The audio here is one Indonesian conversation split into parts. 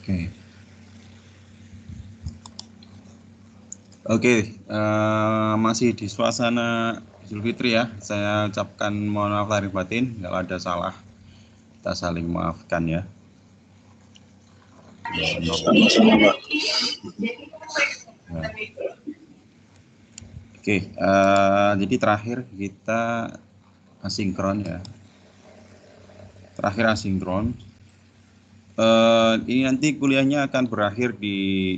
Oke. Oke, masih di suasana Idul Fitri ya. Saya ucapkan mohon maaf lahir batin kalau ada salah. Kita saling maafkan ya. Sama-sama, Pak. Nah. Oke, jadi terakhir kita asinkron ya. Terakhir asinkron. Ini nanti kuliahnya akan berakhir di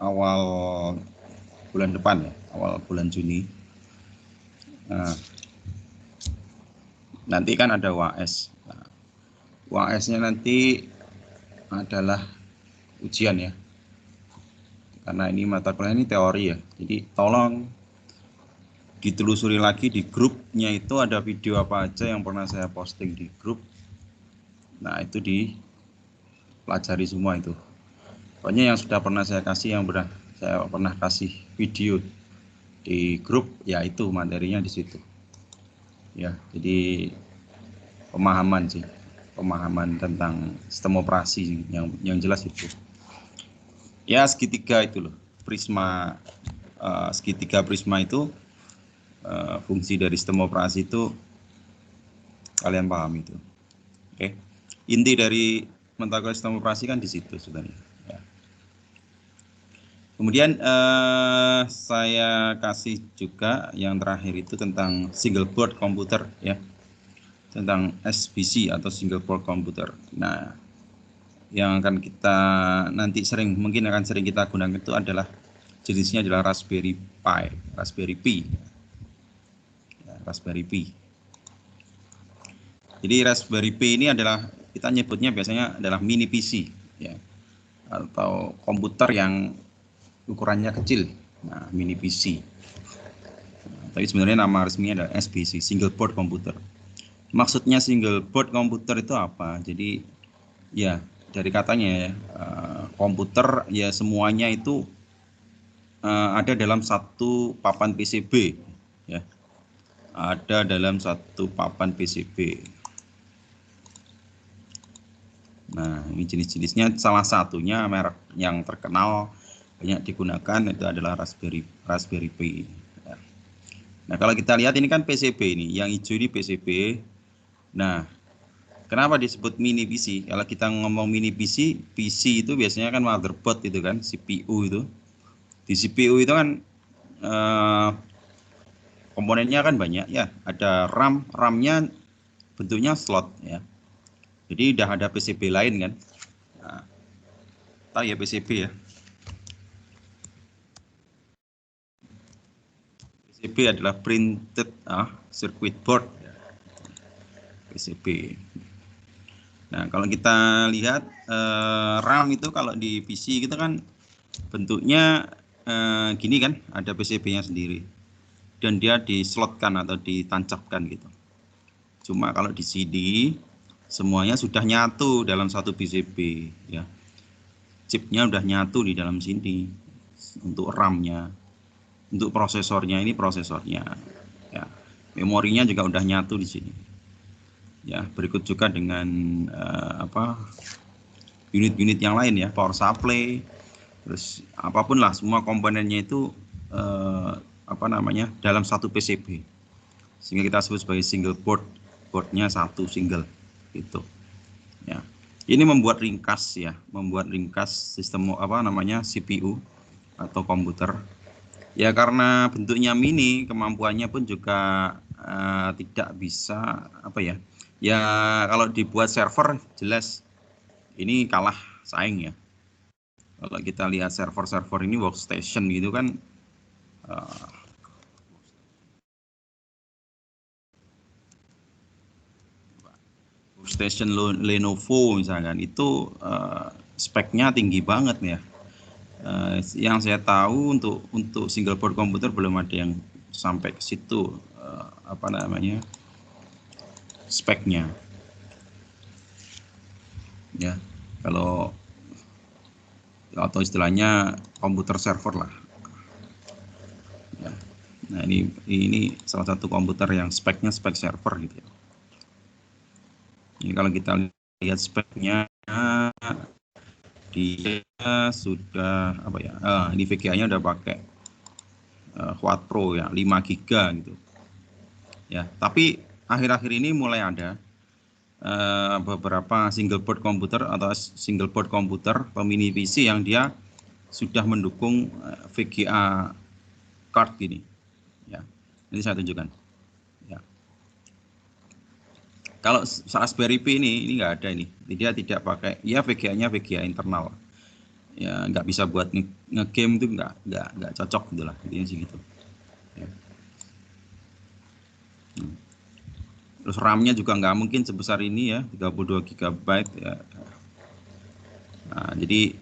awal bulan depan ya, awal bulan Juni. Nah, nanti kan ada UAS. Nah, UAS-nya nanti adalah ujian ya. Karena ini mata kuliah ini teori ya. Jadi tolong ditelusuri lagi di grupnya itu ada video apa aja yang pernah saya posting di grup. Nah, itu dipelajari semua itu. Pokoknya yang sudah pernah saya kasih, saya pernah kasih video di grup, ya itu materinya di situ. Ya, jadi pemahaman tentang sistem operasi yang jelas itu. Ya, segitiga itu loh, prisma, segitiga prisma itu fungsi dari sistem operasi itu kalian paham itu. Oke. Inti dari mata kuliah sistem operasi kan di situ sebenarnya. Ya. Kemudian saya kasih juga yang terakhir itu tentang single board komputer ya, tentang SBC atau single board komputer. Nah, yang akan kita nanti mungkin akan sering kita gunakan itu adalah jenisnya adalah Raspberry Pi, Raspberry Pi, ya, Raspberry Pi. Jadi Raspberry Pi ini adalah kita nyebutnya biasanya adalah mini PC ya, atau komputer yang ukurannya kecil. Nah, mini PC. Nah, tapi sebenarnya nama resminya adalah SBC, single board computer. Maksudnya single board komputer itu apa? Jadi ya dari katanya ya, komputer ya semuanya itu ada dalam satu papan PCB ya. Ada dalam satu papan PCB. Nah, ini jenis-jenisnya, salah satunya merek yang terkenal banyak digunakan itu adalah Raspberry Pi. Nah, kalau kita lihat ini kan PCB ini, yang hijau ini PCB. Nah, kenapa disebut mini PC? Kalau kita ngomong mini PC, PC itu biasanya kan motherboard itu kan, CPU itu. Di CPU itu kan komponennya kan banyak ya, ada RAM-nya bentuknya slot ya. Jadi udah ada PCB lain kan. Nah, tahu ya PCB ya. PCB adalah printed circuit board PCB. Nah, kalau kita lihat RAM itu kalau di PC kita kan bentuknya gini kan, ada PCB-nya sendiri dan dia dislotkan atau ditancapkan gitu. Cuma kalau di CD semuanya sudah nyatu dalam satu PCB ya. Chipnya udah nyatu di dalam sini. Untuk RAM-nya, untuk prosesornya ini prosesornya ya. Memorinya juga udah nyatu di sini. Ya, berikut juga dengan unit-unit yang lain ya, power supply, terus apapun lah, semua komponennya itu dalam satu PCB, sehingga kita sebut sebagai single boardnya satu single gitu ya. Ini membuat ringkas sistem CPU atau komputer ya, karena bentuknya mini, kemampuannya pun juga tidak bisa ya kalau dibuat server jelas ini kalah saing ya. Kalau kita lihat server-server ini workstation gitu kan, workstation Lenovo misalkan itu speknya tinggi banget ya. Yang saya tahu untuk single board komputer belum ada yang sampai ke situ speknya ya, kalau atau istilahnya komputer server lah ya. Nah, ini salah satu komputer yang speknya spek server gitu ya. Ini kalau kita lihat speknya dia sudah apa ya? Ini VGA-nya udah pakai Quad Pro ya, 5 GB gitu. Ya, tapi akhir-akhir ini mulai ada beberapa single board komputer atau single board komputer atau mini PC yang dia sudah mendukung VGA card gini. Ya, ini saya tunjukkan. Ya. Kalau Raspberry Pi ini nggak ada ini. Dia tidak pakai, ya VGA-nya VGA internal. Ya nggak bisa buat nge-game itu nggak cocok gitu lah, intinya sih gitu. Ya. Terus RAM-nya juga nggak mungkin sebesar ini ya, 32 GB ya. Nah, jadi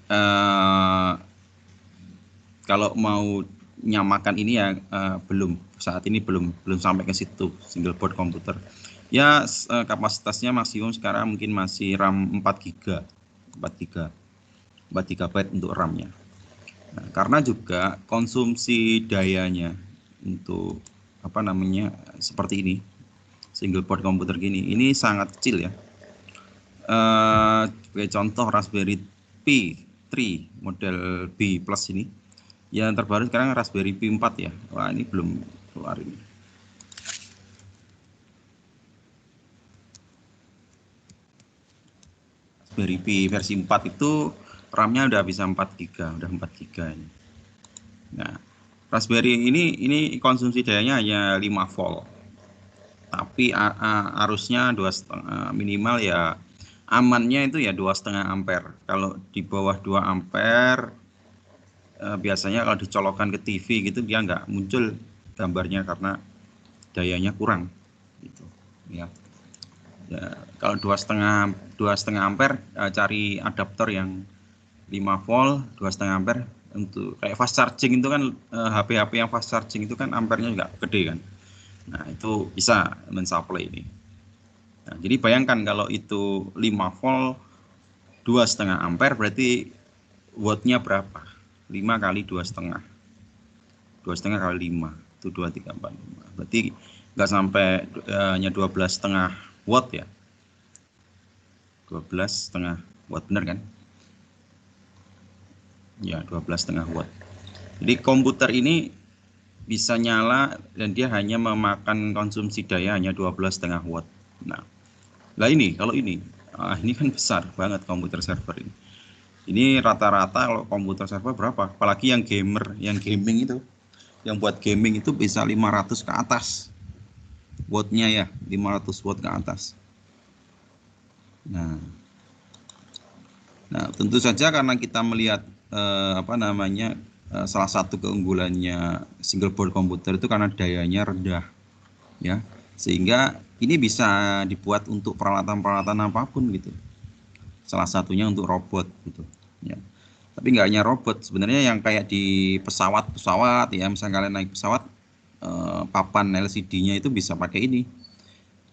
kalau mau nyamakan ini ya belum, saat ini belum sampai ke situ single board komputer. Ya kapasitasnya maksimum sekarang mungkin masih RAM 4 GB untuk RAM-nya. Nah, karena juga konsumsi dayanya untuk apa namanya seperti ini single board komputer gini, ini sangat kecil ya. Sebagai contoh Raspberry Pi 3 model B Plus ini, yang terbaru sekarang Raspberry Pi 4 ya. Wah, ini belum keluar ini. Raspberry Pi versi 4 itu RAM-nya udah bisa 4 GB, udah 4 GB ini. Nah, Raspberry ini konsumsi dayanya hanya 5 volt. Tapi arusnya 2,5 minimal ya, amannya itu ya 2,5 ampere. Kalau di bawah 2 ampere biasanya kalau dicolokkan ke TV gitu dia nggak muncul gambarnya karena dayanya kurang gitu ya. Ya, kalau 2,5 ampere cari adaptor yang 5 volt 2,5 ampere untuk kayak fast charging itu kan, HP-HP yang fast charging itu kan ampernya juga gede kan. Nah, itu bisa mensupply ini. Nah, jadi bayangkan kalau itu 5 volt 2,5 ampere berarti wattnya berapa? 5 kali 2,5. 2,5 kali 5 itu 2, 3, 4, 5. Berarti nggak sampai hanya 12,5 watt ya. 12,5 watt benar kan? Ya, 12,5 watt. Jadi komputer ini bisa nyala dan dia hanya memakan konsumsi daya hanya 12,5 watt. Nah, lah ini kalau ini kan besar banget komputer server ini. Ini rata-rata kalau komputer server berapa? Apalagi yang gamer, yang gaming itu, yang buat gaming itu bisa 500 ke atas wattnya ya, 500 watt ke atas. Nah, tentu saja karena kita melihat apa namanya salah satu keunggulannya single board komputer itu karena dayanya rendah ya, sehingga ini bisa dibuat untuk peralatan-peralatan apapun gitu. Salah satunya untuk robot gitu ya. Tapi nggak hanya robot, sebenarnya yang kayak di pesawat ya, misalnya kalian naik pesawat, papan LCD-nya itu bisa pakai ini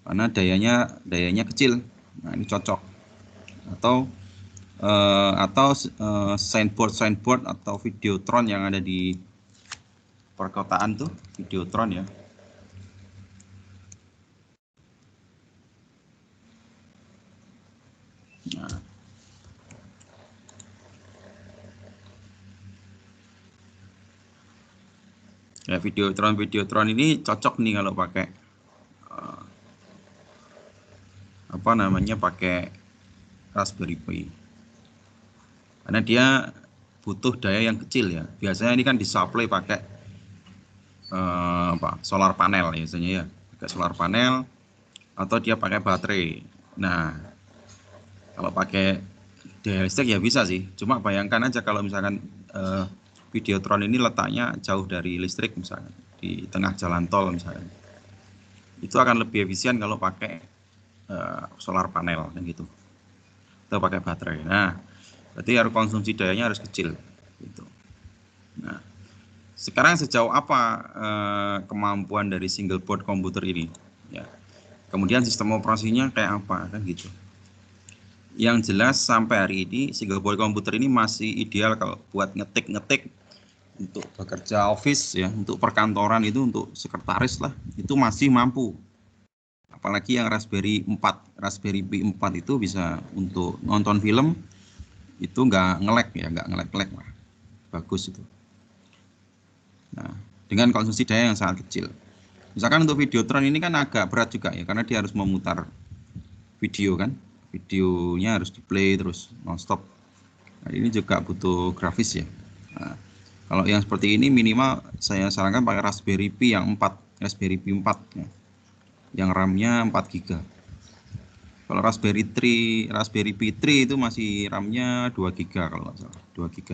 karena dayanya kecil. Nah, ini cocok. Atau signboard atau Videotron yang ada di perkotaan tuh, Videotron ya. Nah, ya Videotron ini cocok nih kalau pakai apa namanya, pakai Raspberry Pi. Karena dia butuh daya yang kecil ya. Biasanya ini kan disupply pakai solar panel ya, biasanya ya, pakai solar panel atau dia pakai baterai. Nah, kalau pakai daya listrik ya bisa sih. Cuma bayangkan aja kalau misalkan Videotron ini letaknya jauh dari listrik, misalkan di tengah jalan tol misalkan, itu akan lebih efisien kalau pakai solar panel kan gitu, atau pakai baterai. Nah, berarti harus konsumsi dayanya harus kecil gitu. Nah, sekarang sejauh apa kemampuan dari single board komputer ini ya, kemudian sistem operasinya kayak apa kan gitu. Yang jelas sampai hari ini single board komputer ini masih ideal kalau buat ngetik untuk bekerja office ya, untuk perkantoran itu, untuk sekretaris lah, itu masih mampu. Apalagi yang Raspberry Pi 4 itu bisa untuk nonton film, itu nggak nge-lag ya, nggak nge-lag lah, bagus itu. Nah, dengan konsumsi daya yang sangat kecil. Misalkan untuk Videotron ini kan agak berat juga ya, karena dia harus memutar video kan, videonya harus di play terus nonstop. Nah, ini juga butuh grafis ya. Nah, kalau yang seperti ini minimal saya sarankan pakai Raspberry Pi yang 4, Raspberry Pi 4 ya, yang RAM-nya 4 GB. Kalau Raspberry Pi 3 itu masih RAM-nya 2 GB kalau nggak salah, 2 GB.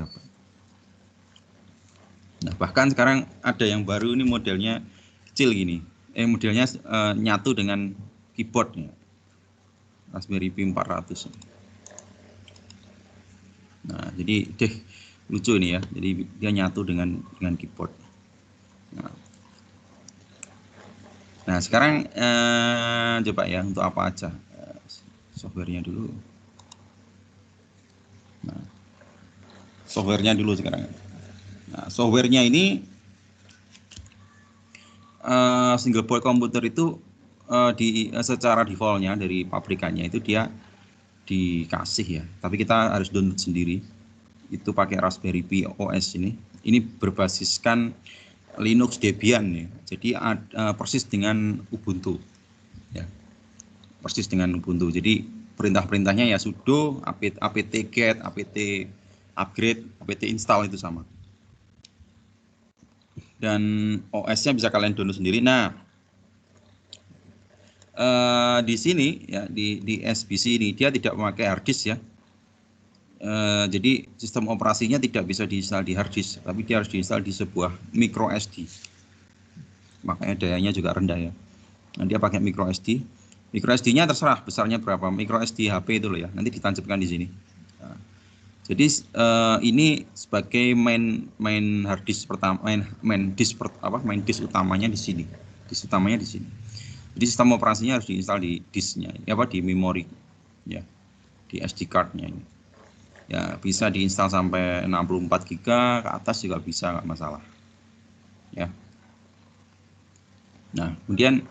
Nah, bahkan sekarang ada yang baru ini modelnya kecil gini. Modelnya nyatu dengan keyboardnya. Raspberry Pi 400. Nah, jadi lucu ini ya. Jadi dia nyatu dengan keyboard. Nah, sekarang coba ya untuk apa aja. Softwarenya dulu. Nah, softwarenya dulu sekarang. Nah, softwarenya ini single board komputer itu secara defaultnya dari pabrikannya itu dia dikasih ya, tapi kita harus download sendiri. Itu pakai Raspberry Pi OS ini. Ini berbasiskan Linux Debian ya. Jadi persis dengan Ubuntu. Ya. Persis dengan Ubuntu. Jadi perintah-perintahnya ya sudo, apt get, apt upgrade, apt install itu sama. Dan OS-nya bisa kalian download sendiri. Nah, di sini ya di SBC ini dia tidak memakai hard disk ya. Jadi sistem operasinya tidak bisa diinstal di hard disk, tapi dia harus diinstal di sebuah micro SD. Makanya dayanya juga rendah ya. Nah, dia pakai micro SD. Micro SD-nya terserah besarnya berapa. Micro SD HP itu loh ya. Nanti ditancapkan di sini. Nah, jadi ini sebagai main hard disk pertama, main disk utamanya di sini. Disk utamanya di sini. Jadi sistem operasinya harus diinstal di disknya, di memori, ya, di SD card-nya ini. Ya bisa diinstal sampai 64 GB ke atas juga bisa, nggak masalah. Ya. Nah kemudian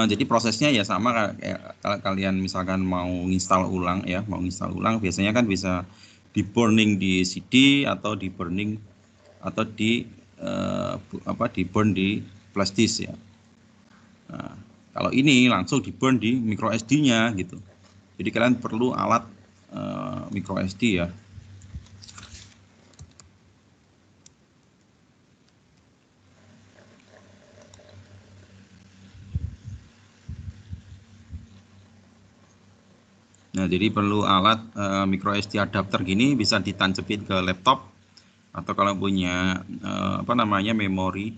jadi prosesnya ya sama kayak kalau kalian misalkan mau install ulang ya, biasanya kan bisa di burning di CD atau di burning atau di di burn di flash disk ya. Nah, kalau ini langsung di burn di micro SD-nya gitu. Jadi kalian perlu alat micro SD ya. Nah, jadi perlu alat micro SD adapter gini, bisa ditancepin ke laptop atau kalau punya memori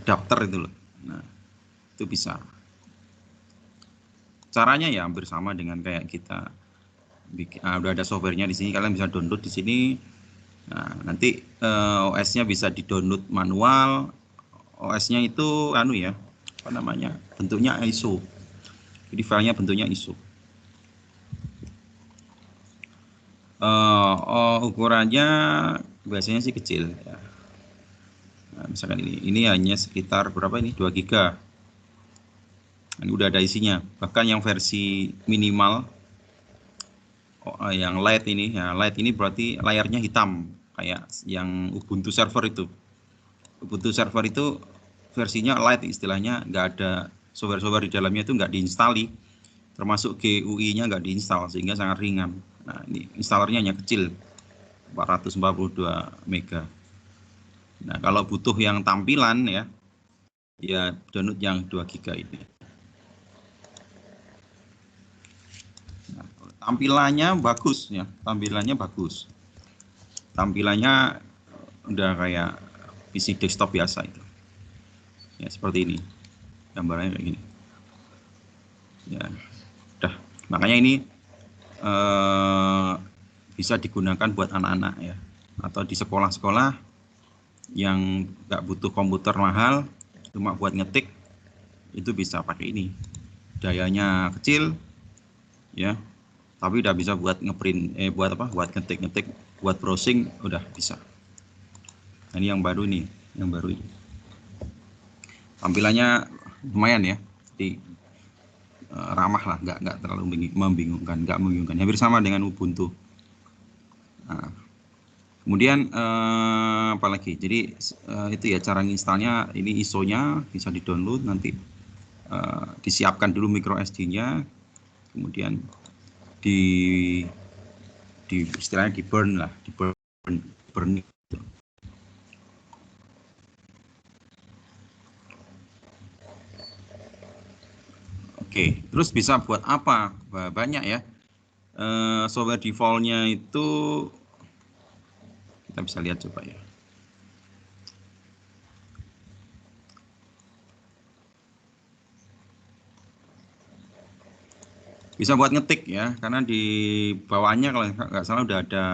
adapter itu loh. Nah, itu bisa. Caranya ya hampir sama dengan kayak kita bikin. Udah ada softwarenya di sini, kalian bisa download di sini. Nah, nanti OS-nya bisa di-download manual. OS-nya itu bentuknya ISO. Jadi filenya bentuknya ISO. Ukurannya biasanya sih kecil ya. Nah, misalkan ini hanya sekitar berapa ini, 2 GB. Ini udah ada isinya. Bahkan yang versi minimal yang light ini ya, light ini berarti layarnya hitam kayak yang Ubuntu server itu. Ubuntu server itu versinya light istilahnya, nggak ada software-software di dalamnya itu nggak diinstali, termasuk GUI-nya nggak diinstal sehingga sangat ringan. Nah, ini installernya hanya kecil 442 MB. Nah, kalau butuh yang tampilan ya download yang 2 GB ini. Nah, tampilannya bagus ya, tampilannya udah kayak PC desktop biasa itu. Ya seperti ini. Gambarnya kayak gini. Ya, udah. Makanya ini bisa digunakan buat anak-anak ya, atau di sekolah-sekolah yang nggak butuh komputer mahal, cuma buat ngetik, itu bisa pakai ini. Dayanya kecil, ya, tapi udah bisa buat ngeprint, buat ngetik-ngetik, buat browsing udah bisa. Nah, ini yang baru nih, Tampilannya lumayan ya. Jadi ramah lah, nggak terlalu membingungkan, hampir sama dengan Ubuntu. Nah, kemudian apalagi, jadi itu ya cara nginstalnya. Ini ISO-nya bisa di-download, nanti disiapkan dulu micro SD-nya, kemudian di istilahnya di burn lah, burn. Oke, terus bisa buat apa? Banyak ya. Software default-nya itu kita bisa lihat coba ya. Bisa buat ngetik ya, karena di bawahnya kalau nggak salah udah ada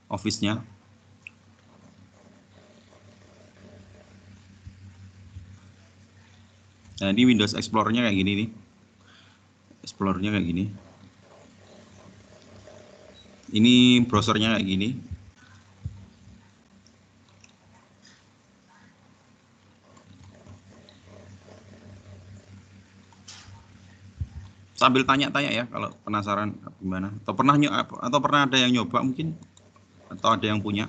Office-nya. Nah, ini Windows Explorer-nya kayak gini nih. Explorer-nya kayak gini. Ini browsernya kayak gini. Sambil tanya-tanya ya kalau penasaran gimana. Atau pernah ada yang nyoba mungkin, atau ada yang punya.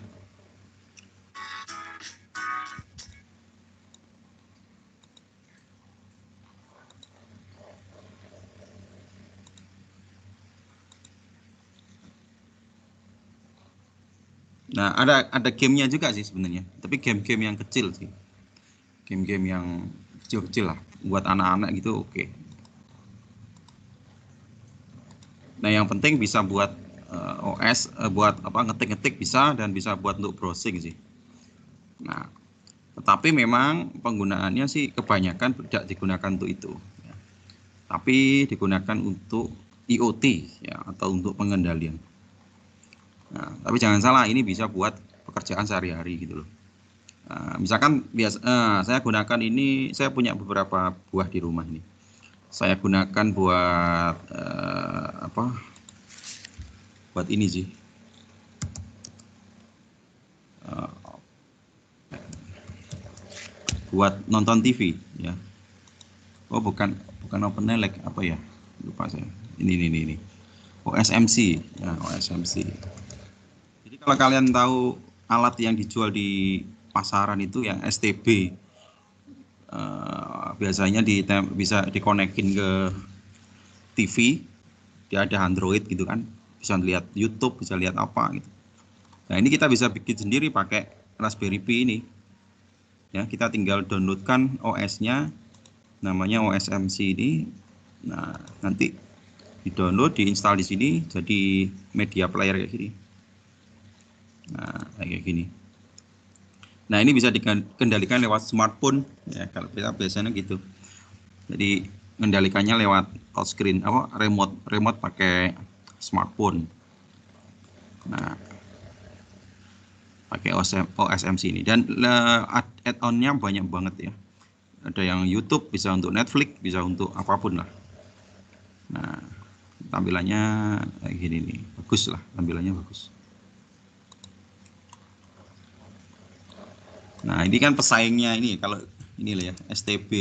Nah, ada gamenya juga sih sebenarnya, tapi game-game yang kecil sih. Game-game yang kecil-kecil lah, buat anak-anak gitu oke. Nah, yang penting bisa buat OS, buat apa, ngetik-ngetik bisa, dan bisa buat untuk browsing sih. Nah, tetapi memang penggunaannya sih kebanyakan tidak digunakan untuk itu, ya. Tapi digunakan untuk IoT ya, atau untuk pengendalian. Nah, tapi jangan salah, ini bisa buat pekerjaan sehari-hari gitu loh. Misalkan saya gunakan ini, saya punya beberapa buah di rumah ini. Saya gunakan buat apa? Buat ini sih. Buat nonton TV ya. Oh, bukan OpenELEC, apa ya? Lupa saya. Ini. OSMC ya, OSMC. Jadi kalau kalian tahu alat yang dijual di pasaran itu yang STB, biasanya bisa dikonekin ke TV, dia ada Android gitu kan, bisa lihat YouTube, bisa lihat apa gitu. Nah, ini kita bisa bikin sendiri pakai Raspberry Pi ini. Ya, kita tinggal downloadkan OS-nya, namanya OSMC ini. Nah, nanti di-download, diinstal di sini, jadi media player kayak gini. Nah, kayak gini. Nah, ini bisa dikendalikan lewat smartphone ya, kalau kita biasanya gitu. Jadi mengendalikannya lewat touchscreen, apa, remote pakai smartphone. Nah, pakai OSMC ini, dan add-on-nya banyak banget ya. Ada yang YouTube, bisa untuk Netflix, bisa untuk apapun lah. Nah, tampilannya kayak gini nih, bagus lah, tampilannya bagus. Nah, ini kan pesaingnya ini, kalau ini lah ya, STB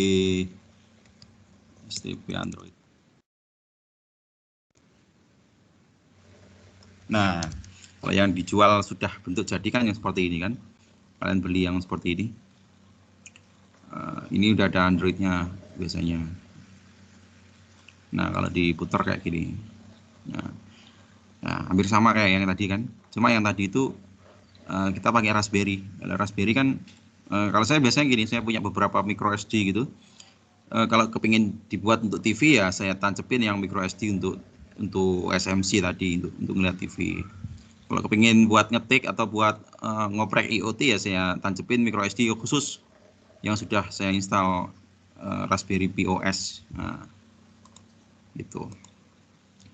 Android. Nah, kalau yang dijual sudah bentuk jadi kan yang seperti ini kan, kalian beli yang seperti ini. Ini udah ada Android-nya biasanya. Nah, kalau diputar kayak gini, nah, hampir sama kayak yang tadi kan. Cuma yang tadi itu kita pakai Raspberry. Kalau Raspberry kan, kalau saya biasanya gini, saya punya beberapa micro SD gitu. Kalau kepingin dibuat untuk TV ya saya tancepin yang micro SD untuk SMC tadi, untuk ngeliat TV. Kalau kepingin buat ngetik atau buat ngoprek IoT ya saya tancepin micro SD khusus yang sudah saya install Raspberry Pi OS. Nah, gitu.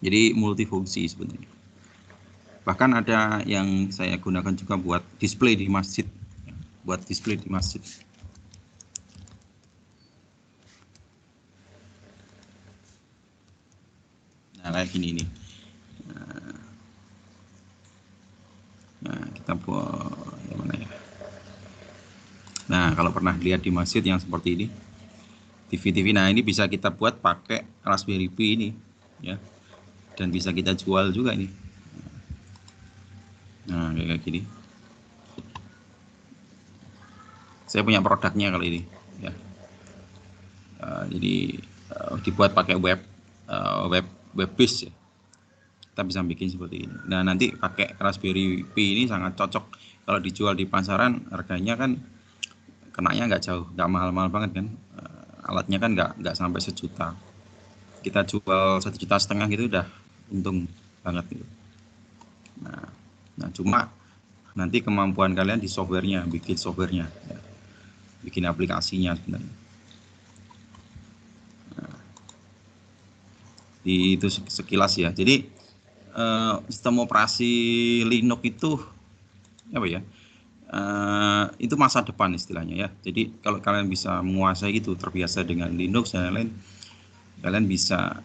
Jadi multifungsi sebenarnya. Bahkan ada yang saya gunakan juga buat display di masjid. Buat display di masjid. Nah, kayak gini nih. Nah, kita buat yang mana ya? Nah, kalau pernah lihat di masjid yang seperti ini. TV. Nah, ini bisa kita buat pakai Raspberry Pi ini ya, dan bisa kita jual juga ini. Nah, kayak gini. Saya punya produknya kali ini ya. Jadi dibuat pakai web based ya. Kita bisa bikin seperti ini. Nah, nanti pakai Raspberry Pi ini sangat cocok kalau dijual di pasaran. Harganya kan kenanya nggak jauh, nggak mahal-mahal banget kan. Alatnya kan nggak sampai 1 juta. Kita jual 1,5 juta gitu udah untung banget gitu. Nah, cuma nanti kemampuan kalian di softwarenya, bikin softwarenya ya. Bikin aplikasinya sebenarnya. Itu sekilas ya. Jadi sistem operasi Linux itu apa ya? Itu masa depan istilahnya ya. Jadi kalau kalian bisa menguasai itu, terbiasa dengan Linux dan lain-lain, kalian bisa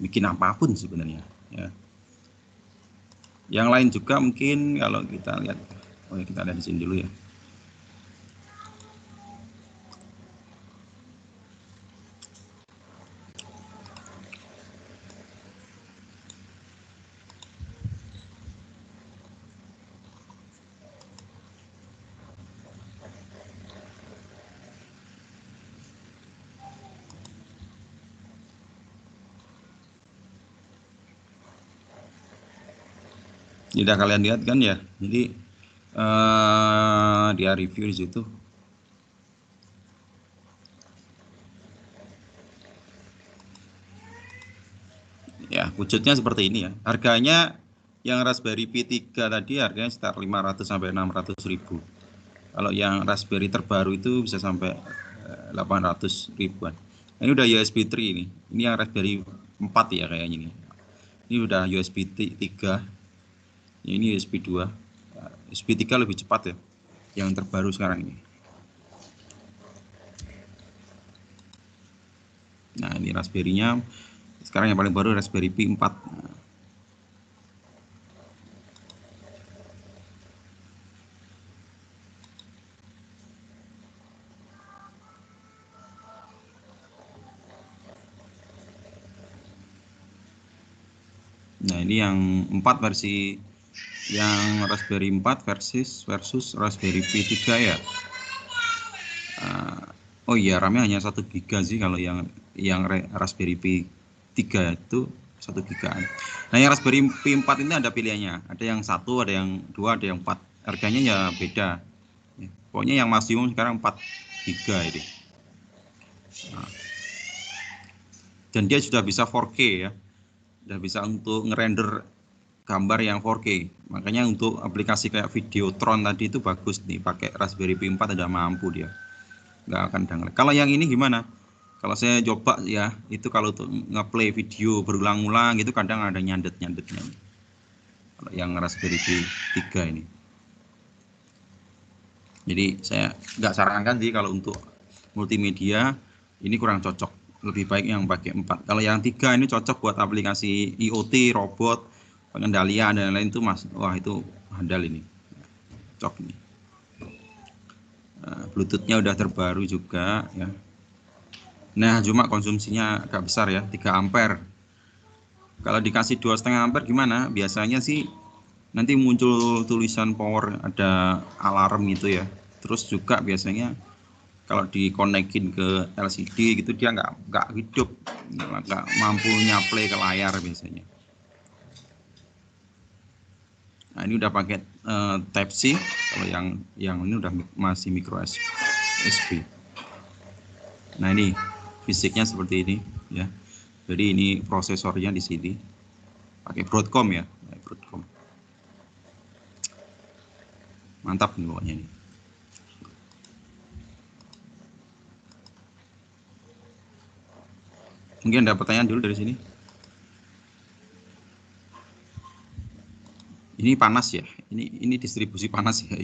bikin apapun sebenarnya ya. Yang lain juga mungkin kalau kita lihat, kita lihat di sini dulu ya. Tidak kalian lihat kan ya. Jadi dia review di situ. Ya, wujudnya seperti ini ya. Harganya yang Raspberry Pi 3 tadi harganya sekitar 500 sampai 600 ribu. Kalau yang Raspberry terbaru itu bisa sampai 800 ribuan. Ini udah USB 3 ini. Ini yang Raspberry 4 ya kayaknya ini. Ini udah USB 3. Ini USB 2. USB 3 lebih cepat ya. Yang terbaru sekarang ini. Nah, ini Raspberry-nya. Sekarang yang paling baru Raspberry Pi 4. Nah, ini yang 4 versi, yang Raspberry 4 versus Raspberry Pi 3 ya. Oh iya, RAM-nya hanya 1 GB sih kalau yang Raspberry Pi 3 itu 1 GB. Nah, yang Raspberry Pi 4 ini ada pilihannya. Ada yang 1, ada yang 2, ada yang 4. Harganya ya beda. Ya, pokoknya yang maksimum sekarang 4 GB ini. Nah, dan dia sudah bisa 4K ya. Sudah bisa untuk ngerender gambar yang 4K. Makanya untuk aplikasi kayak Videotron tadi itu bagus nih, pakai Raspberry Pi 4 udah mampu dia. Nggak akan download. Kalau yang ini gimana? Kalau saya coba ya, itu kalau untuk nge-play video berulang-ulang gitu kadang ada nyandet-nyandetnya. Kalau yang Raspberry Pi 3 ini. Jadi saya nggak sarankan sih kalau untuk multimedia ini kurang cocok. Lebih baik yang pakai 4. Kalau yang 3 ini cocok buat aplikasi IoT, robot, pengendalian dan lain-lain itu Mas. Wah, itu handal ini. Cocok ini. Bluetooth-nya udah terbaru juga ya. Nah, cuma konsumsinya agak besar ya, 3 ampere. Kalau dikasih 2,5 ampere gimana? Biasanya sih nanti muncul tulisan power, ada alarm gitu ya. Terus juga biasanya kalau dikonekin ke LCD gitu dia nggak hidup, nggak mampu nyaplay ke layar biasanya. Nah, ini udah pakai Type C. Kalau yang ini udah masih micro USB. Nah, ini fisiknya seperti ini ya. Jadi ini prosesornya di sini pakai Broadcom ya, Broadcom. Mantap nih pokoknya ini. Mungkin ada pertanyaan dulu dari sini. Ini panas ya. Ini distribusi panas ya.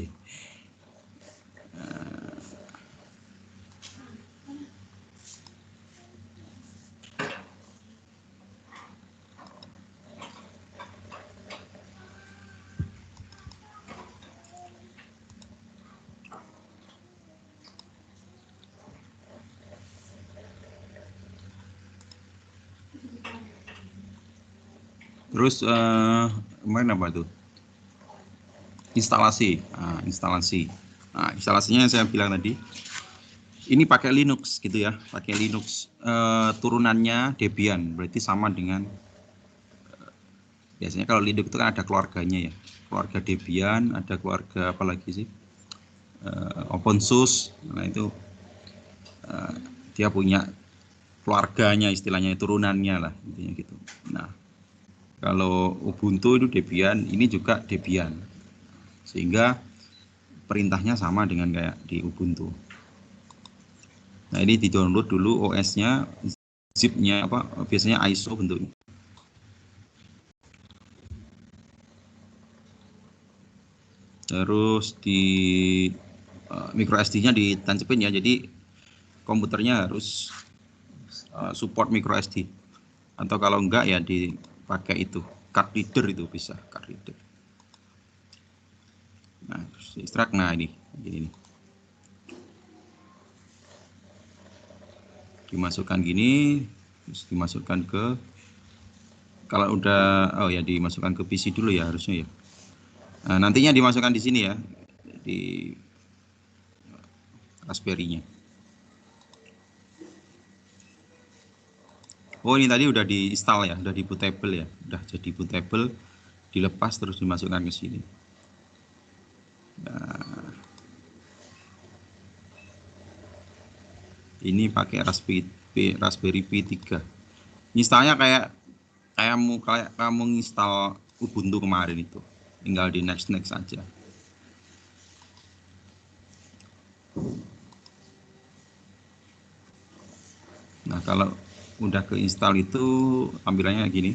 Terus kemarin apa tuh? Instalasi. Nah, instalasinya yang saya bilang tadi. Ini pakai Linux gitu ya, pakai Linux. Turunannya Debian, berarti sama dengan biasanya kalau Linux itu kan ada keluarganya ya, keluarga Debian, ada keluarga apa lagi sih, OpenSUSE. Nah itu dia punya keluarganya, istilahnya turunannya lah intinya gitu. Nah kalau Ubuntu itu Debian, ini juga Debian, sehingga perintahnya sama dengan kayak di Ubuntu. Nah ini di download dulu OS-nya, zip-nya apa, biasanya ISO bentuknya. Terus di micro SD-nya ditancapin ya, jadi komputernya harus support micro SD. Atau kalau enggak ya dipakai itu, card reader itu bisa, card reader. Nah, ekstrak, nah ini gini. Dimasukkan gini, terus dimasukkan ke, kalau udah, oh ya dimasukkan ke PC dulu ya harusnya ya. Nah, nantinya dimasukkan di sini ya, di Raspberry-nya. Oh ini tadi udah diinstal ya, udah di bootable ya, udah jadi bootable, dilepas terus dimasukkan ke sini. Nah, ini pakai Raspberry Pi 3. Installnya kayak kamu install Ubuntu kemarin itu, tinggal di next aja. Nah kalau udah keinstall itu tampilannya gini.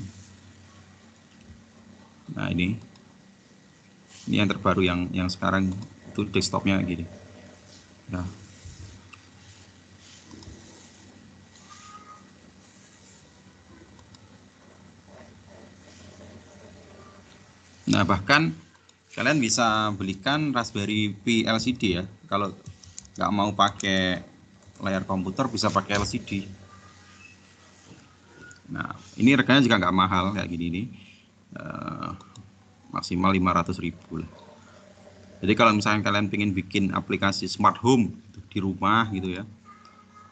Nah ini yang terbaru yang sekarang itu desktopnya gini. Nah, nah bahkan kalian bisa belikan Raspberry Pi LCD ya. Kalau nggak mau pakai layar komputer bisa pakai LCD. Nah ini reganya juga nggak mahal kayak gini nih. Maksimal 500.000 lah. Jadi kalau misalnya kalian pengen bikin aplikasi smart home di rumah gitu ya,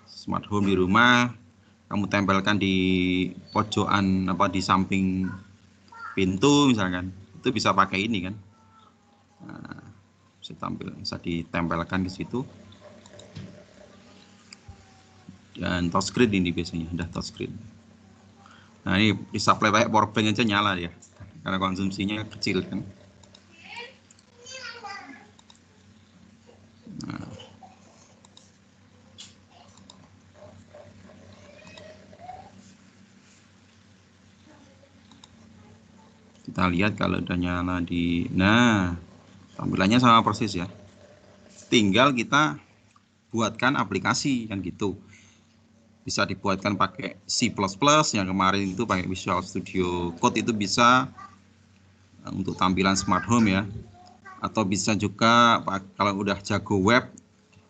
smart home di rumah, kamu tempelkan di pojokan apa di samping pintu misalkan, itu bisa pakai ini kan. Nah, bisa ditempelkan ke situ. Dan touchscreen ini biasanya udah touchscreen. Nah ini disuplai pakai powerbank aja nyala ya, karena konsumsinya kecil kan. Nah, kita lihat kalau udah nyala di, nah tampilannya sama persis ya. Tinggal kita buatkan aplikasi kan gitu. Bisa dibuatkan pakai C++ yang kemarin itu pakai Visual Studio Code, itu bisa untuk tampilan smart home ya. Atau bisa juga kalau udah jago web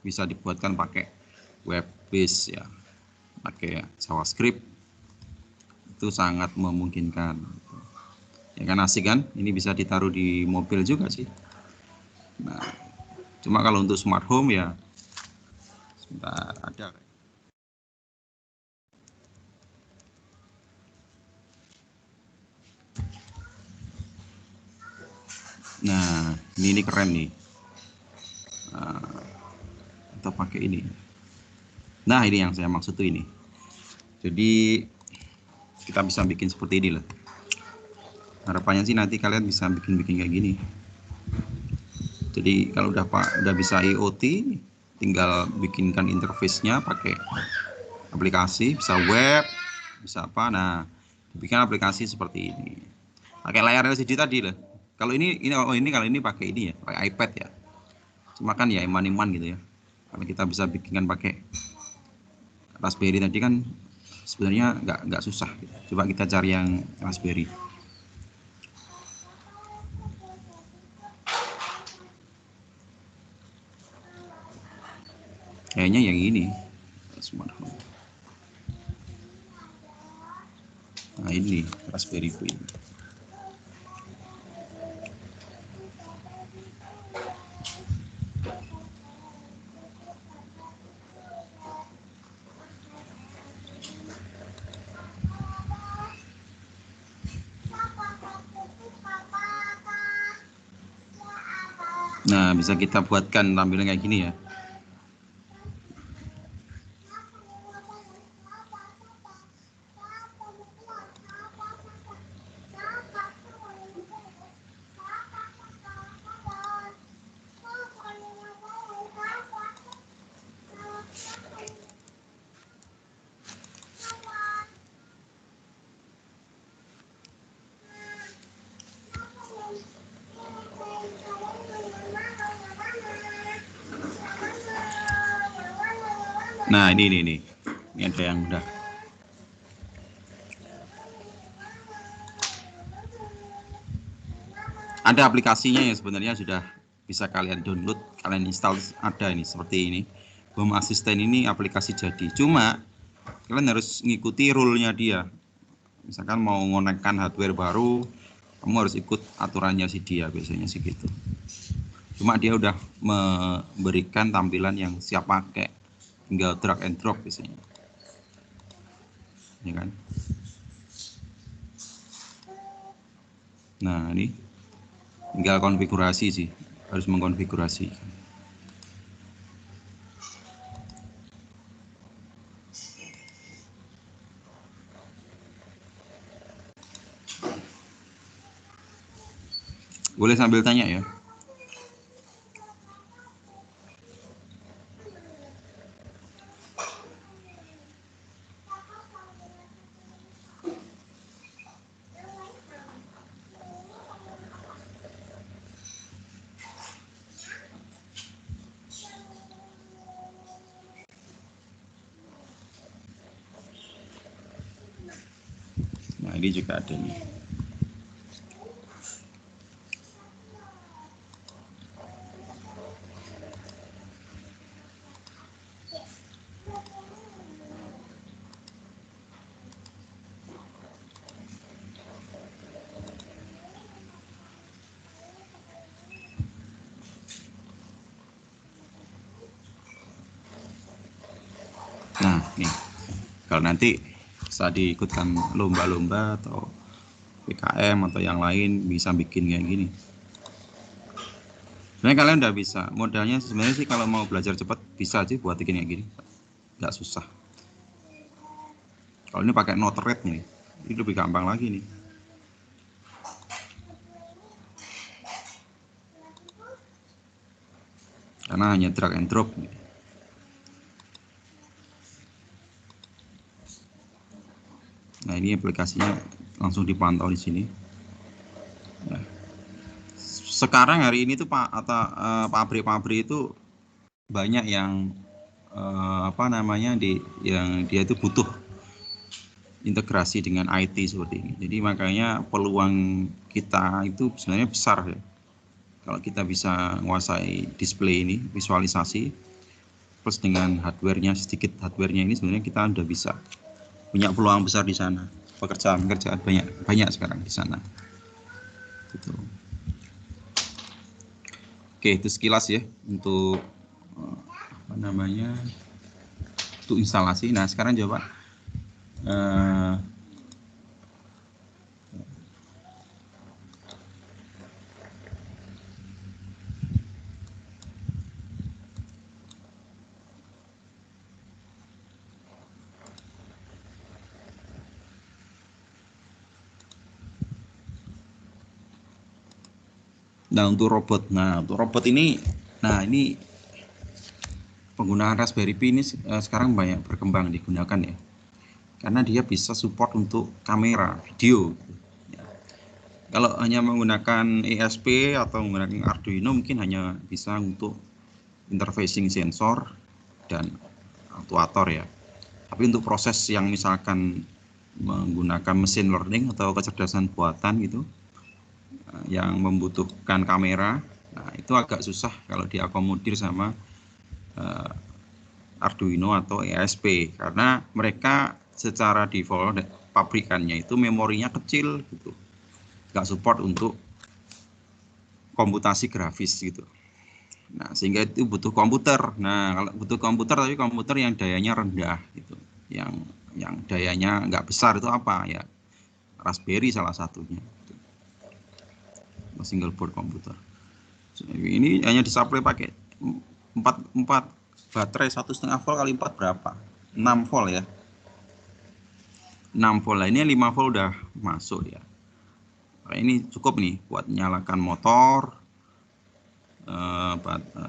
bisa dibuatkan pakai web base ya, pakai JavaScript, itu sangat memungkinkan ya kan, asik kan. Ini bisa ditaruh di mobil juga sih. Nah cuma kalau untuk smart home ya sebentar ada. Nah ini keren nih. Atau pakai ini. Nah ini yang saya maksud tuh ini. Jadi kita bisa bikin seperti ini lah. Harapannya sih nanti kalian bisa bikin kayak gini. Jadi kalau udah bisa IoT, tinggal bikinkan interface-nya pakai aplikasi, bisa web, bisa apa. Nah, bikin aplikasi seperti ini. Pakai layar LCD tadi lah. Kalau kalau ini pakai ini ya, pakai iPad ya. Cuma kan ya iman-iman gitu ya. Kalau kita bisa bikinkan pakai Raspberry tadi kan sebenarnya nggak susah gitu. Coba kita cari yang Raspberry. Kayaknya yang ini smart home. Nah ini Raspberry Pi. Nah, bisa kita buatkan tampilan kayak gini ya. Nah, ini ada yang udah. Ada aplikasinya yang sebenarnya sudah bisa kalian download, kalian install, ada ini seperti ini. Home Assistant ini aplikasi jadi. Cuma kalian harus ngikuti rule-nya dia. Misalkan mau ngonekkan hardware baru, kamu harus ikut aturannya si dia, biasanya sih gitu. Cuma dia udah memberikan tampilan yang siap pakai, tinggal drag and drop biasanya, ya kan? Nah, ini tinggal konfigurasi sih, harus mengkonfigurasi. Boleh sambil tanya ya. Nah, ini juga ada nih. Nah, nih. Kalau nanti bisa diikutkan lomba-lomba atau PKM atau yang lain, bisa bikin kayak gini. Sebenarnya kalian udah bisa. Modalnya sebenarnya sih kalau mau belajar cepat bisa aja buat bikin kayak gini. Nggak susah. Kalau ini pakai Node-RED nih, ini lebih gampang lagi nih. Karena hanya drag and drop. Nah, ini aplikasinya langsung dipantau di sini. Nah, sekarang hari ini tuh pabrik-pabrik itu banyak yang apa namanya yang dia itu butuh integrasi dengan IT seperti ini. Jadi makanya peluang kita itu sebenarnya besar ya. Kalau kita bisa menguasai display ini, visualisasi, plus dengan hardware-nya, sedikit hardware-nya ini sebenarnya kita udah bisa punya peluang besar di sana. Pekerjaan banyak sekarang di sana. Gitu. Oke, itu sekilas ya untuk apa namanya untuk instalasi. Nah, sekarang coba nah untuk robot ini, nah ini penggunaan Raspberry Pi ini sekarang banyak berkembang digunakan ya, karena dia bisa support untuk kamera video. Ya. Kalau hanya menggunakan ESP atau menggunakan Arduino mungkin hanya bisa untuk interfacing sensor dan aktuator ya. Tapi untuk proses yang misalkan menggunakan mesin learning atau kecerdasan buatan gitu, yang membutuhkan kamera, nah itu agak susah kalau diakomodir sama Arduino atau ESP, karena mereka secara default pabrikannya itu memorinya kecil gitu, nggak support untuk komputasi grafis gitu. Nah, sehingga itu butuh komputer. Nah, kalau butuh komputer tapi komputer yang dayanya rendah gitu, yang dayanya nggak besar itu apa ya? Raspberry salah satunya, single board komputer. Ini hanya disuplai pakai 4 baterai 1,5 volt kali 4 berapa? 6 volt ya. 6 volt lah, ini 5 volt udah masuk ya. Nah, ini cukup nih buat nyalakan motor.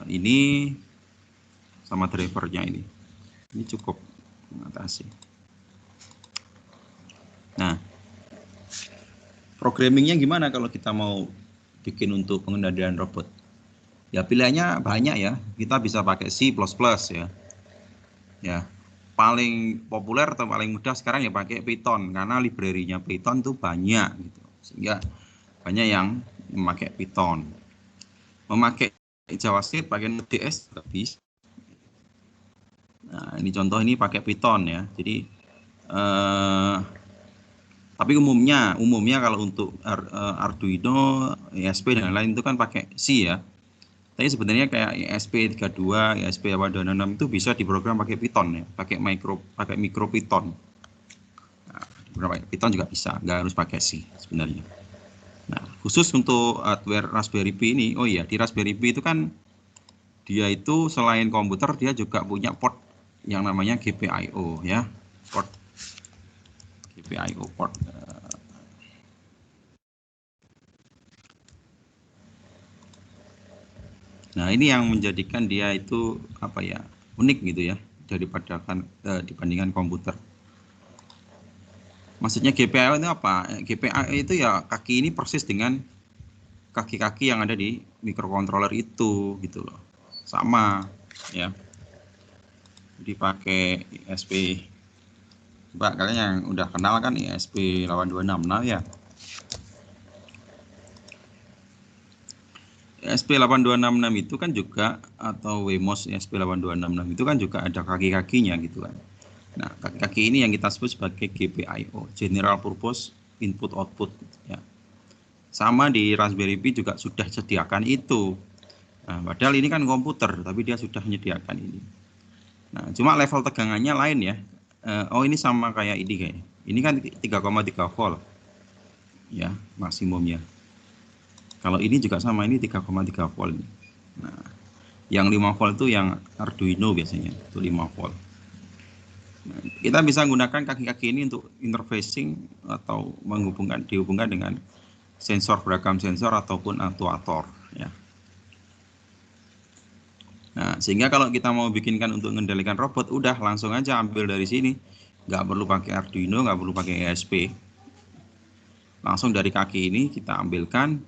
Ini sama drivernya ini cukup mengatasi. Nah, programmingnya gimana kalau kita mau bikin untuk pengendalian robot? Ya pilihannya banyak ya. Kita bisa pakai C++ ya. Ya, paling populer atau paling mudah sekarang ya pakai Python karena library-nya Python tuh banyak gitu. Sehingga banyak yang memakai Python. Memakai JavaScript pakai Node.js juga bisa. Nah, ini contoh ini pakai Python ya. Jadi tapi umumnya kalau untuk Arduino, ESP dan lain-lain itu kan pakai C ya. Tapi sebenarnya kayak ESP32, ESP8266 itu bisa diprogram pakai Python ya, pakai micro Python. Nah, Python juga bisa, nggak harus pakai C sebenarnya. Nah, khusus untuk hardware Raspberry Pi ini, oh iya, di Raspberry Pi itu kan dia itu selain komputer dia juga punya port yang namanya GPIO ya, port GPIO port. Nah, ini yang menjadikan dia itu apa ya, unik gitu ya dibandingkan komputer. Maksudnya GPIO itu apa? GPIO itu ya kaki ini persis dengan kaki-kaki yang ada di microcontroller itu gitu loh. Sama ya. Dipakai ISP. Coba kalian yang udah kenal kan ISP 8266 ya. ESP8266 itu kan juga atau Wemos ESP8266 itu kan juga ada kaki-kakinya gitu kan. Nah, kaki-kaki ini yang kita sebut sebagai GPIO, General Purpose Input Output ya. Sama di Raspberry Pi juga sudah sediakan itu. Nah, padahal ini kan komputer, tapi dia sudah menyediakan ini. Nah, cuma level tegangannya lain ya. Oh, ini sama kayak ini kayaknya. Ini kan 3,3 volt ya maksimumnya. Kalau ini juga sama, ini 3,3 volt. Nah, yang 5 volt itu yang Arduino biasanya, itu 5 volt. Nah, kita bisa menggunakan kaki-kaki ini untuk interfacing atau dihubungkan dengan sensor, beragam sensor ataupun aktuator ya. Nah, sehingga kalau kita mau bikinkan untuk mengendalikan robot, udah langsung aja ambil dari sini. Nggak perlu pakai Arduino, nggak perlu pakai ESP. Langsung dari kaki ini kita ambilkan,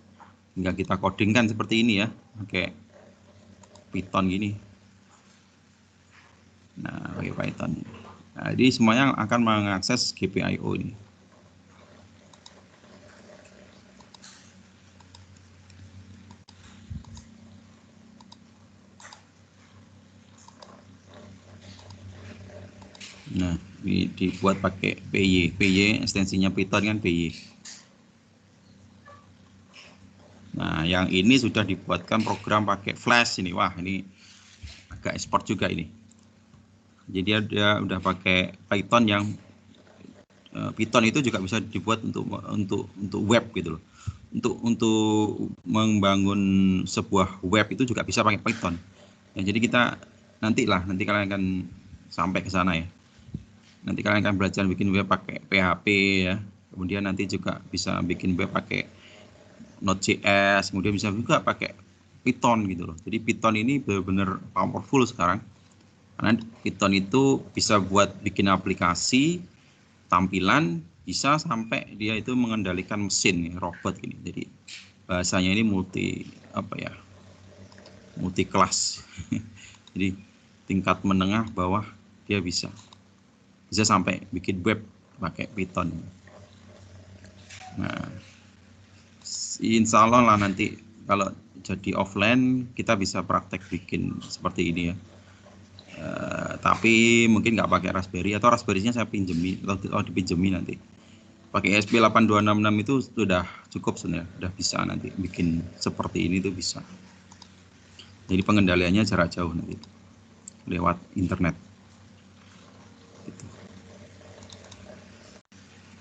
hingga kita codingkan seperti ini ya, pakai Python gini. Nah, pakai Python. Nah, jadi semuanya akan mengakses GPIO ini. Nah, dibuat pakai PY ekstensinya Python kan PY. Nah, yang ini sudah dibuatkan program pakai Flash ini. Wah, ini agak ekspor juga ini. Jadi dia udah pakai Python yang Python itu juga bisa dibuat untuk web gitu loh. Untuk membangun sebuah web itu juga bisa pakai Python. Ya, jadi kita nanti kalian akan sampai ke sana ya. Nanti kalian akan belajar bikin web pakai PHP ya. Kemudian nanti juga bisa bikin web pakai Node.js, kemudian bisa juga pakai Python gitu loh. Jadi Python ini benar-benar powerful sekarang. Karena Python itu bisa buat bikin aplikasi, tampilan, bisa sampai dia itu mengendalikan mesin, robot ini. Jadi bahasanya ini multi kelas. Jadi tingkat menengah bawah dia bisa sampai bikin web pakai Python. Nah, insya Allah lah nanti kalau jadi offline kita bisa praktek bikin seperti ini ya. Tapi mungkin nggak pakai Raspberry, atau Raspberry-nya saya pinjemi atau dipinjemi nanti. Pakai ESP8266 itu sudah cukup sebenarnya, sudah bisa nanti bikin seperti ini tuh bisa. Jadi pengendaliannya jarak jauh nanti lewat internet. Gitu.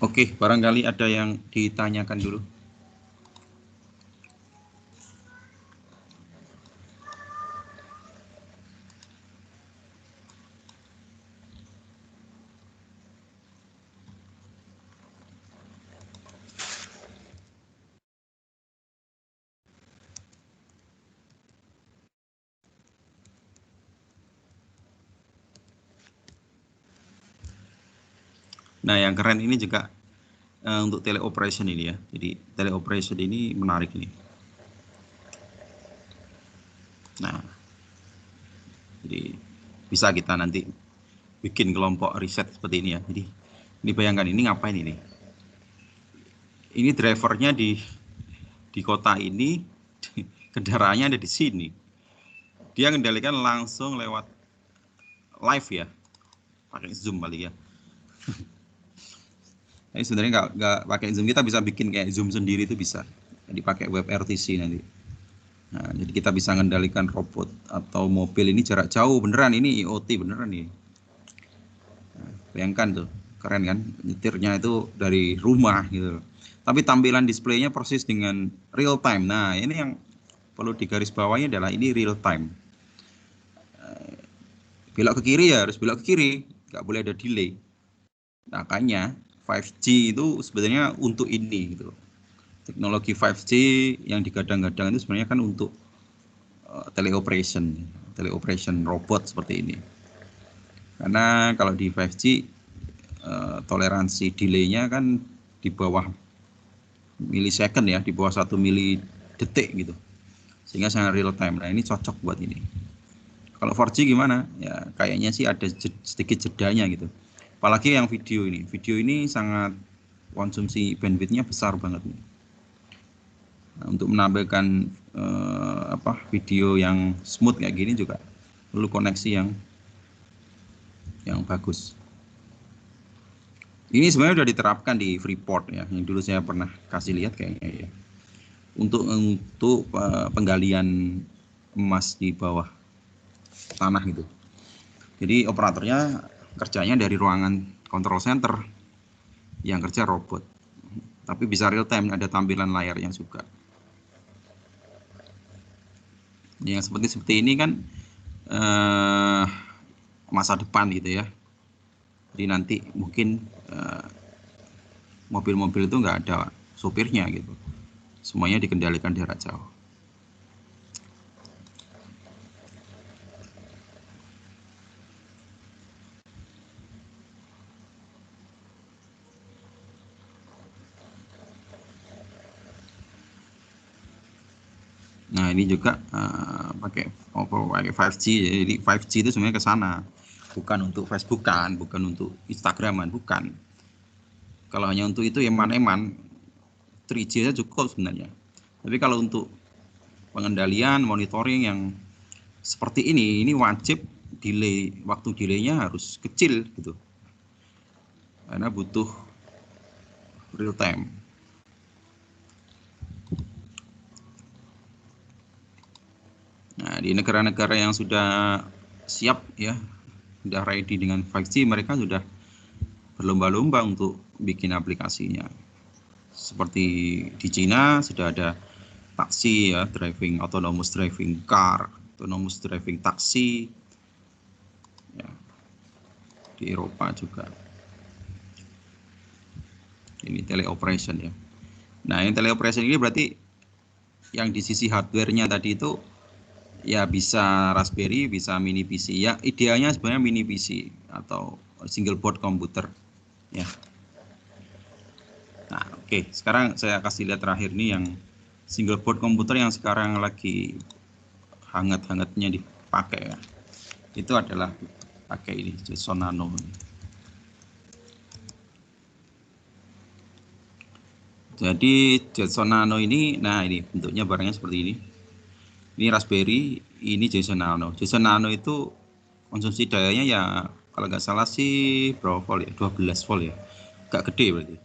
Oke, barangkali ada yang ditanyakan dulu. Nah, yang keren ini juga untuk teleoperation ini ya. Jadi teleoperation ini menarik nih. Nah, jadi bisa kita nanti bikin kelompok riset seperti ini ya. Jadi ini bayangkan ini ngapain ini? Ini drivernya di kota ini, kendaraannya ada di sini. Dia kendalikan langsung lewat live ya, pakai Zoom kali ya. Tapi sebenarnya nggak pakai Zoom, kita bisa bikin kayak Zoom sendiri itu bisa. Jadi pakai WebRTC nanti. Nah, jadi kita bisa mengendalikan robot atau mobil ini jarak jauh beneran, ini IoT beneran nih. Nah, bayangkan tuh, keren kan? Nyetirnya itu dari rumah gitu. Tapi tampilan displaynya persis dengan real time. Nah, ini yang perlu digarisbawahi adalah ini real time. Belok ke kiri ya harus belok ke kiri, nggak boleh ada delay. Makanya 5G itu sebenarnya untuk ini gitu. Teknologi 5G yang digadang-gadang itu sebenarnya kan untuk teleoperation robot seperti ini. Karena kalau di 5G toleransi delay-nya kan di bawah milisecond ya, di bawah 1 mili detik gitu. Sehingga sangat real time. Nah, ini cocok buat ini. Kalau 4G gimana? Ya kayaknya sih ada sedikit jedanya gitu. Apalagi yang video ini. Video ini sangat konsumsi bandwidth-nya besar banget nih. Nah, untuk menampilkan video yang smooth kayak gini juga perlu koneksi yang bagus. Ini sebenarnya sudah diterapkan di Freeport ya, yang dulu saya pernah kasih lihat kayaknya ya. Untuk penggalian emas di bawah tanah gitu. Jadi operatornya kerjanya dari ruangan control center, yang kerja robot. Tapi bisa real time, ada tampilan layarnya juga. Yang seperti ini kan masa depan gitu ya. Jadi nanti mungkin mobil-mobil itu nggak ada sopirnya gitu. Semuanya dikendalikan jarak jauh. Nah, ini juga pakai 5G. Jadi 5G itu sebenarnya ke sana. Bukan untuk Facebook kan, bukan untuk Instagraman, bukan. Kalau hanya untuk itu eman-eman, 3G saja cukup sebenarnya. Tapi kalau untuk pengendalian, monitoring yang seperti ini wajib waktu delay-nya harus kecil gitu. Karena butuh real time. Nah, di negara-negara yang sudah siap ya, sudah ready dengan 5G, mereka sudah berlomba-lomba untuk bikin aplikasinya. Seperti di Cina sudah ada taksi ya, autonomous driving car, autonomous driving taksi. Ya. Di Eropa juga. Ini teleoperation ya. Nah, ini teleoperation ini berarti yang di sisi hardware-nya tadi itu ya bisa Raspberry, bisa mini PC. Ya, idealnya sebenarnya mini PC atau single board komputer ya. Nah, oke. Sekarang saya kasih lihat terakhir nih yang single board komputer yang sekarang lagi hangat-hangatnya dipakai ya. Itu adalah pakai ini Jetson Nano. Jadi Jetson Nano ini, nah ini bentuknya barangnya seperti ini. Ini Raspberry, ini Jetson Nano. Jetson Nano itu konsumsi dayanya ya kalau nggak salah sih berapa volt ya? 12 volt ya. Agak gede berarti.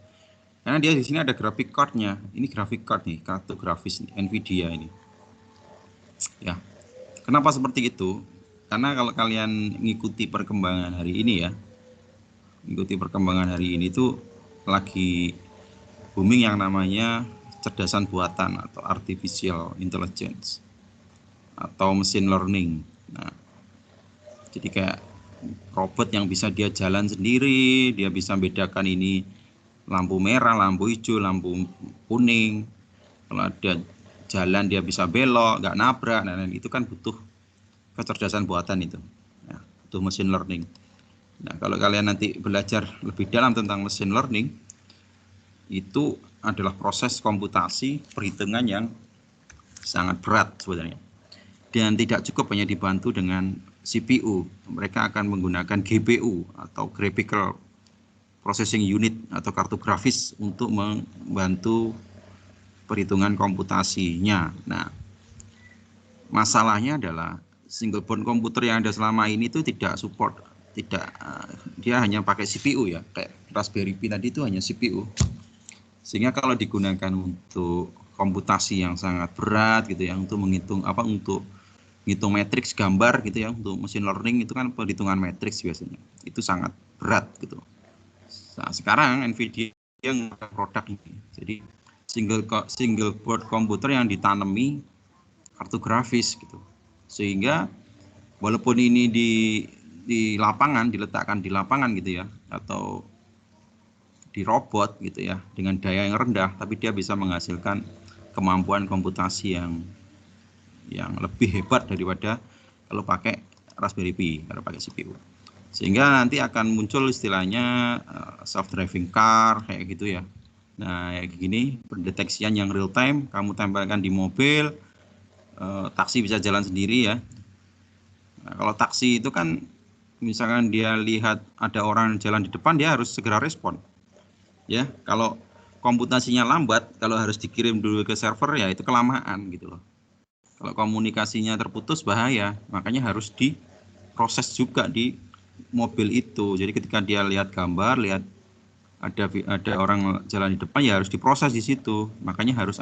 Karena dia di sini ada graphic card-nya. Ini graphic card nih, kartu grafis Nvidia ini. Ya. Kenapa seperti itu? Karena kalau kalian ngikuti perkembangan hari ini ya, ngikuti perkembangan hari ini tuh lagi booming yang namanya cerdasan buatan atau artificial intelligence atau machine learning. Nah, jadi kayak robot yang bisa dia jalan sendiri, dia bisa bedakan ini lampu merah, lampu hijau, lampu kuning. Kalau ada jalan dia bisa belok, nggak nabrak. Nah, itu kan butuh kecerdasan buatan itu, ya, butuh machine learning. Nah, kalau kalian nanti belajar lebih dalam tentang machine learning, itu adalah proses komputasi perhitungan yang sangat berat sebenarnya. Dan tidak cukup hanya dibantu dengan CPU. Mereka akan menggunakan GPU atau Graphical Processing Unit atau kartu grafis untuk membantu perhitungan komputasinya. Nah, masalahnya adalah single board komputer yang ada selama ini itu tidak support, dia hanya pakai CPU ya, kayak Raspberry Pi tadi itu hanya CPU. Sehingga kalau digunakan untuk komputasi yang sangat berat gitu ya, untuk menghitung untuk ngitung matriks gambar gitu ya, untuk machine learning itu kan perhitungan matriks biasanya, itu sangat berat gitu. Nah, sekarang Nvidia yang produk ini, jadi single board komputer yang ditanami kartu grafis gitu, sehingga walaupun ini di lapangan, diletakkan di lapangan gitu ya, atau di robot gitu ya, dengan daya yang rendah, tapi dia bisa menghasilkan kemampuan komputasi yang lebih hebat daripada kalau pakai Raspberry Pi, kalau pakai CPU. Sehingga nanti akan muncul istilahnya self driving car kayak gitu ya. Nah, kayak gini, pendeteksian yang real time, kamu tempelkan di mobil, taksi bisa jalan sendiri ya. Nah, kalau taksi itu kan misalkan dia lihat ada orang jalan di depan, dia harus segera respon. Ya, kalau komputasinya lambat, kalau harus dikirim dulu ke server ya itu kelamaan gitu loh. Kalau komunikasinya terputus bahaya, makanya harus diproses juga di mobil itu. Jadi ketika dia lihat gambar, lihat ada orang jalan di depan ya harus diproses di situ. Makanya harus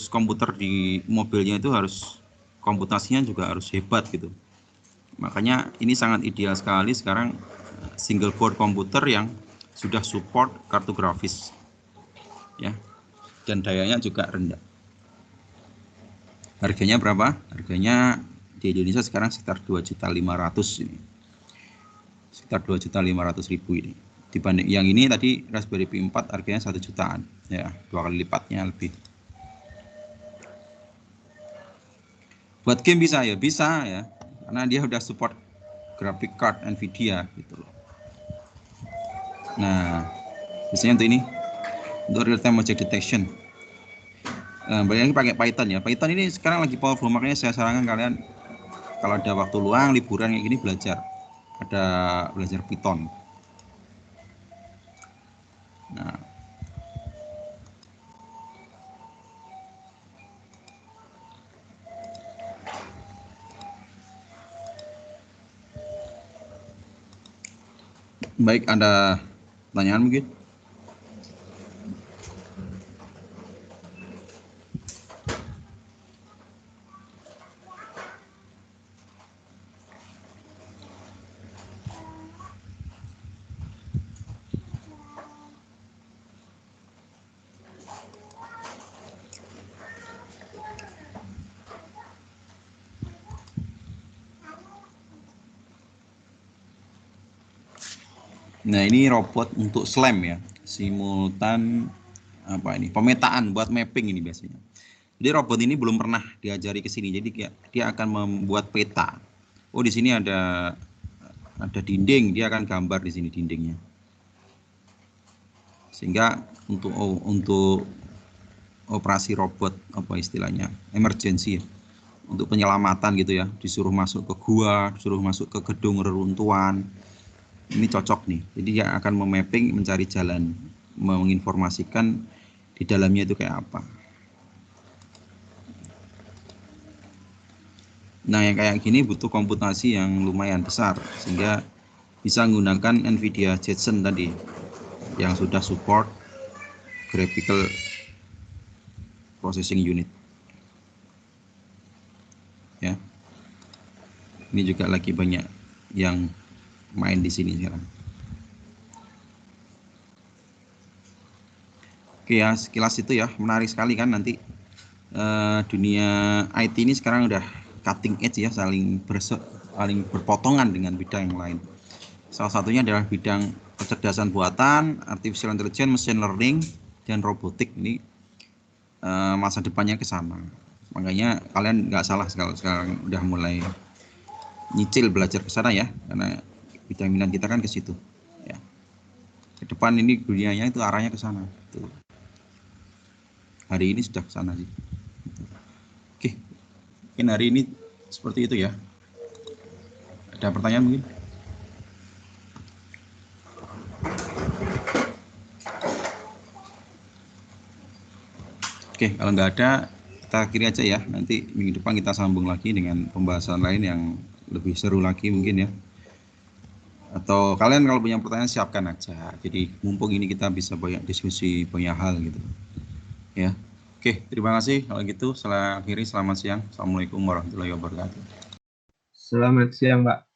komputer di mobilnya itu harus komputasinya juga harus hebat gitu. Makanya ini sangat ideal sekali sekarang single board komputer yang sudah support kartu grafis ya, dan dayanya juga rendah. Harganya berapa? Harganya di Indonesia sekarang sekitar 2.500.000 ini. Sekitar 2.500.000 ini. Dibanding yang ini tadi Raspberry Pi 4 harganya 1 jutaan ya, 2 kali lipatnya lebih. Buat game bisa ya, bisa ya. Karena dia udah support graphic card Nvidia gitu loh. Nah, biasanya untuk ini untuk real time object detection. Banyak lagi pakai Python ya. Python ini sekarang lagi powerful, makanya saya sarankan kalian kalau ada waktu luang, liburan kayak gini belajar Python. Nah, baik, ada pertanyaan mungkin? Nah, ini robot untuk SLAM ya, simultan pemetaan buat mapping ini biasanya. Jadi robot ini belum pernah diajari ke sini, jadi dia akan membuat peta. Oh, di sini ada dinding, dia akan gambar di sini dindingnya. Sehingga untuk operasi robot istilahnya emergency ya, untuk penyelamatan gitu ya, disuruh masuk ke gua, disuruh masuk ke gedung reruntuhan. Ini cocok nih, jadi dia akan memapping, mencari jalan, menginformasikan di dalamnya itu kayak apa. Nah, yang kayak gini butuh komputasi yang lumayan besar, sehingga bisa menggunakan Nvidia Jetson tadi yang sudah support Graphical Processing Unit ya. Ini juga lagi banyak yang main di sini sekarang. Oke ya, sekilas itu ya, menarik sekali kan nanti dunia IT ini sekarang udah cutting edge ya, saling berpotongan dengan bidang yang lain. Salah satunya adalah bidang kecerdasan buatan, artificial intelligence, machine learning, dan robotik. Ini masa depannya ke sana. Makanya kalian nggak salah sekarang udah mulai nyicil belajar ke sana ya, karena bidang minat kita kan ke situ. Ya. Ke depan ini dunianya itu arahnya ke sana. Tuh. Hari ini sudah ke sana sih. Oke, mungkin hari ini seperti itu ya. Ada pertanyaan mungkin? Oke, kalau nggak ada, kita akhiri aja ya. Nanti minggu depan kita sambung lagi dengan pembahasan lain yang lebih seru lagi mungkin ya. Atau kalian kalau punya pertanyaan siapkan aja. Jadi mumpung ini kita bisa banyak diskusi banyak hal gitu. Ya. Oke, terima kasih. Kalau gitu, saya akhiri. Selamat siang. Assalamualaikum warahmatullahi wabarakatuh. Selamat siang, Pak.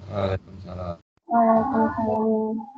Waalaikumsalam. Waalaikumsalam.